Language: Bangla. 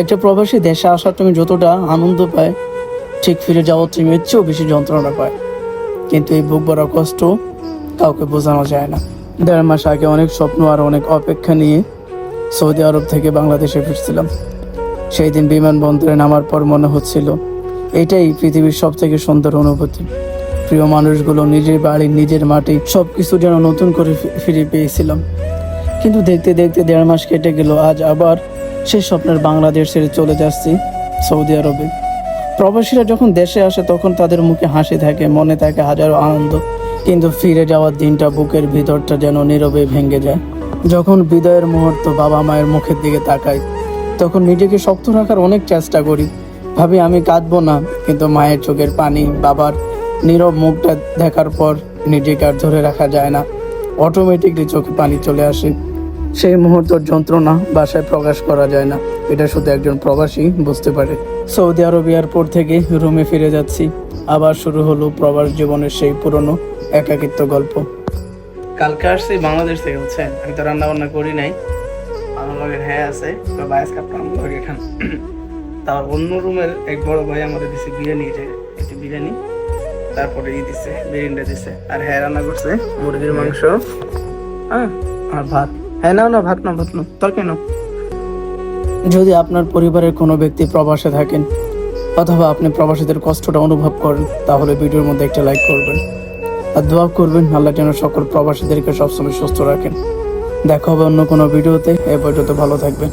একটা প্রবাসী দেশে আসার তুমি যতটা আনন্দ পায়, ঠিক ফিরে যাওয়ার তুমি এর চেয়েও বেশি যন্ত্রণা পায়। কিন্তু এই বুক ভরা কষ্ট কাউকে বোঝানো যায় না। 1.5 মাস আগে অনেক স্বপ্ন আর অনেক অপেক্ষা নিয়ে সৌদি আরব থেকে বাংলাদেশে ফিরছিলাম। সেই দিন বিমানবন্দরে নামার পর মনে হচ্ছিল এটাই পৃথিবীর সব থেকে সুন্দর অনুভূতি। প্রিয় মানুষগুলো, নিজের বাড়ি, নিজের মাটি, সবকিছু যেন নতুন করে ফিরে পেয়েছিলাম। কিন্তু দেখতে দেখতে 1.5 মাস কেটে গেল। আজ আবার সেই স্বপ্নের বাংলাদেশ ছেড়ে চলে যাচ্ছি সৌদি আরবে। প্রবাসীরা যখন দেশে আসে তখন তাদের মুখে হাসি থাকে, মনে থাকে হাজারো আনন্দ। কিন্তু ফিরে যাওয়ার দিনটা বুকের ভিতরটা যেন নীরবে ভেঙে যায়। যখন বিদায়ের মুহূর্ত, বাবা মায়ের মুখের দিকে তাকাই, তখন নিজেকে শক্ত রাখার অনেক চেষ্টা করি। ভাবি আমি কাঁদবো না, কিন্তু মায়ের চোখের পানি, বাবার নীরব মুখটা দেখার পর নিজেকে আর ধরে রাখা যায় না। অটোমেটিকলি চোখে পানি চলে আসে। সেই মুহূর্তের যন্ত্রণা ভাষায় প্রকাশ করা যায় না। এটা শুধু একজন প্রবাসী বুঝতে পারে। সৌদি আরব এয়ারপোর্ট থেকে রুমে ফিরে যাচ্ছি। আবার শুরু হলো প্রবাস জীবনের সেই পুরনো একাকিত্ব গল্প। কালকে আসছি বাংলাদেশ থেকে, বুঝছেন? আমি তো রান্না বান্না করি নাই, আমার লগে হ্যাঁ আছে তো বায়াস কাপড় আমার লগে খান। তার অন্য রুমের এক বড় ভাই আমাদের দিছে বিরিয়ানি, এটা বিরিয়ানি, তারপরে দিছে বিরিয়ানিটা দিছে, আর হ্যাঁ রান্না করছে মুরগির মাংস, হ্যাঁ, আর ভাত। হ্যাঁ নাও না, ভাত নাও, তরকারি নাও। যদি আপনার পরিবারের কোনো ব্যক্তি প্রবাসে থাকেন অথবা আপনি প্রবাসীদের কষ্টটা অনুভব করেন, তাহলে ভিডিওর মধ্যে একটা লাইক করবেন আর দোয়া করবেন আল্লাহ যেন সকল প্রবাসীদেরকে সবসময় সুস্থ রাখেন। দেখা হবে অন্য কোনো ভিডিওতে। এ পর্যন্ত ভালো থাকবেন।